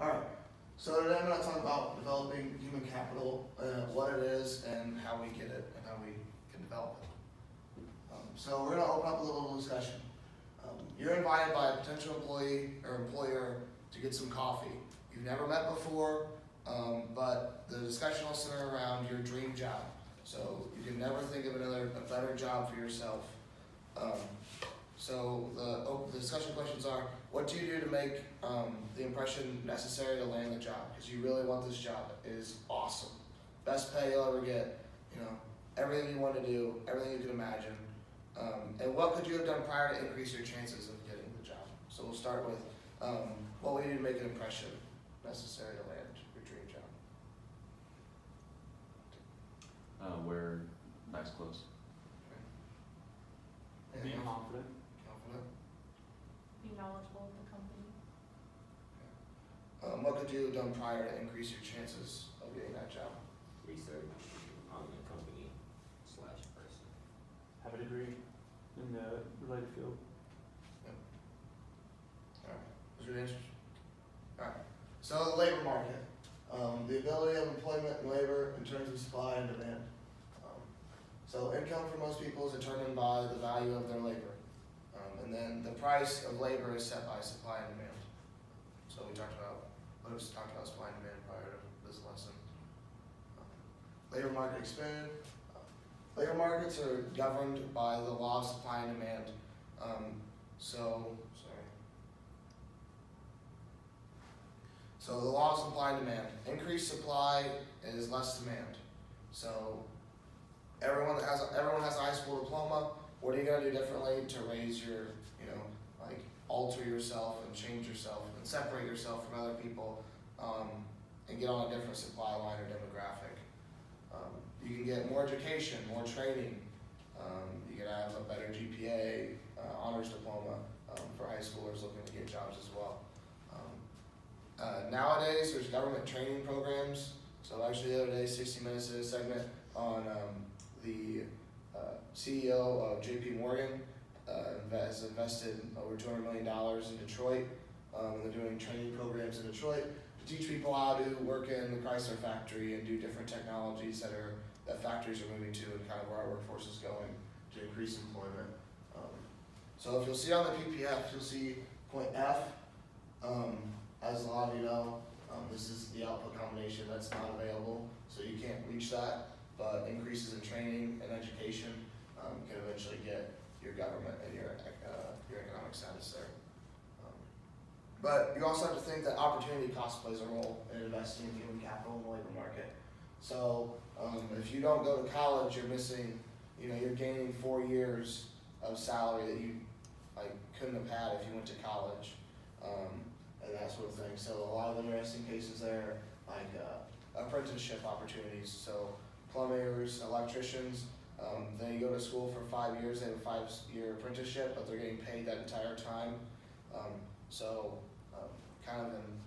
Alright, so today I'm going to talk about developing human capital, what it is, and how we get it, and how we can develop it. So we're going to open up a little discussion. You're invited by a potential employee or employer to get some coffee. You've never met before, but the discussion will center around your dream job. So you can never think of a better job for yourself. So the discussion questions are, what do you do to make the impression necessary to land the job? Because you really want this job. It is awesome. Best pay you'll ever get, everything you want to do, everything you can imagine. And what could you have done prior to increase your chances of getting the job? So we'll start with what we do to make an impression necessary to land your dream job. Wear nice clothes. Okay. Be confident. Confident. Be knowledgeable of the company. What could you have done prior to increase your chances of getting that job? Research on the company / person. Have a degree in the related field. Alright, those are the answers. Alright, so the labor market. The ability of employment and labor in terms of supply and demand. So income for most people is determined by the value of their labor. And then the price of labor is set by supply and demand. So we talked about supply and demand prior to this lesson. Labor market expanded. Labor markets are governed by the law of supply and demand. So the law of supply and demand. Increased supply is less demand. So everyone has a high school diploma. What are you gonna do differently to raise your, alter yourself and change yourself and separate yourself from other people, and get on a different supply line or demographic? You can get more education, more training. You can have a better GPA, honors diploma for high schoolers looking to get jobs as well. Nowadays, there's government training programs. So actually the other day, 60 Minutes did a segment on the CEO of JP Morgan has invested over $200 million in Detroit. And they're doing training programs in Detroit to teach people how to work in the Chrysler factory and do different technologies that factories are moving to, and kind of where our workforce is going to increase employment. So if you'll see on the PPF, you'll see point F. As a lot of you know, this is the output combination that's not available, so you can't reach that. But increases in training and education can eventually get your government and your economic status there. But you also have to think that opportunity cost plays a role in investing in human capital in the labor market. So if you don't go to college, you're missing, you're gaining 4 years of salary that you couldn't have had if you went to college, and that sort of thing. So a lot of interesting cases there, apprenticeship opportunities. So plumbers, electricians, they go to school for 5 years, they have a 5-year apprenticeship, but they're getting paid that entire time. Kind of in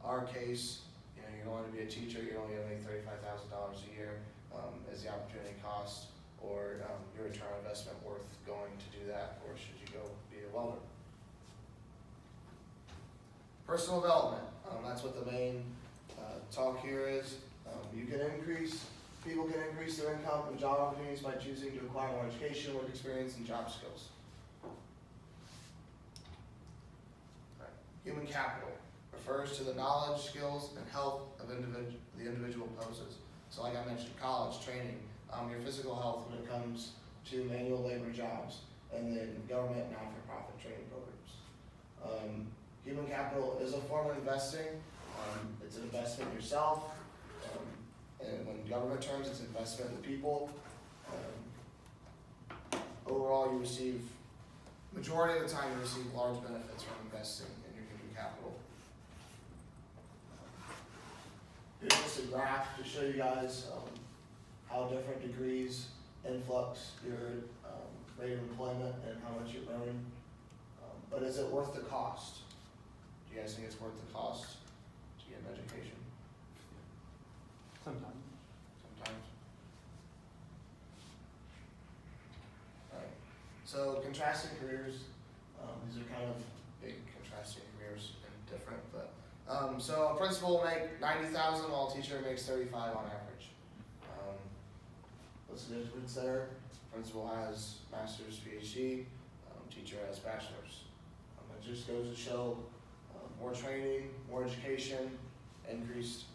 our case, you're going to be a teacher, you're only going to make $35,000 a year as the opportunity cost, or your return on investment worth going to do that, or should you go be a welder? Personal development, that's what the main talk here is. People can increase their income and job opportunities by choosing to acquire more education, work experience, and job skills. Right. Human capital refers to the knowledge, skills, and health of the individual possesses. So like I mentioned, college, training, your physical health when it comes to manual labor jobs, and then government not-for-profit training programs. Human capital is a form of investing. It's an investment in yourself. And when government terms, it's investment in people. Overall, majority of the time, you receive large benefits from investing in your human capital. Here's just a graph to show you guys how different degrees influx your rate of employment and how much you earn. But is it worth the cost? Do you guys think it's worth the cost to get an education? Sometimes. Sometimes. Alright. So contrasting careers, these are kind of big contrasting careers and different, but So a principal will make 90,000 while a teacher makes 35 on average. What's the difference there? Principal has master's, PhD, teacher has bachelor's. It just goes to show more training, more education, increased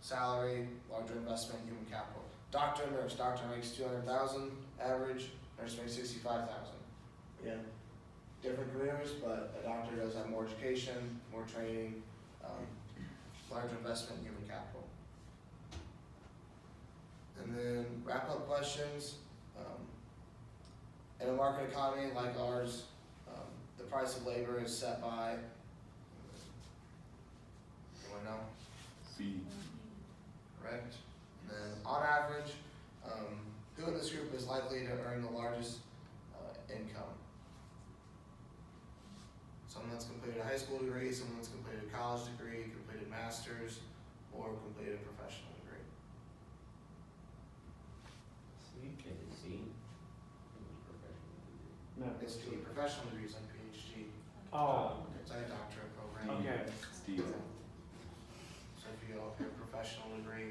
salary, larger investment, human capital. Doctor, nurse, doctor makes 200,000 average, nurse makes 65,000. Again, different careers, but a doctor does have more education, more training, larger investment, human capital. And then wrap up questions. In a market economy like ours, the price of labor is set by, anyone know? B. Correct. And then on average, who in this group is likely to earn the largest income? Someone that's completed a high school degree, someone that's completed a college degree, completed master's, or completed a professional degree. See? Is it C? Professional degree. No. It's the professional degrees like PhD. Oh, It's like a doctorate program. okay. It's D. So if you go up here, professional degree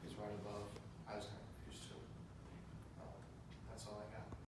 is right above. I was kind of confused too. That's all I got.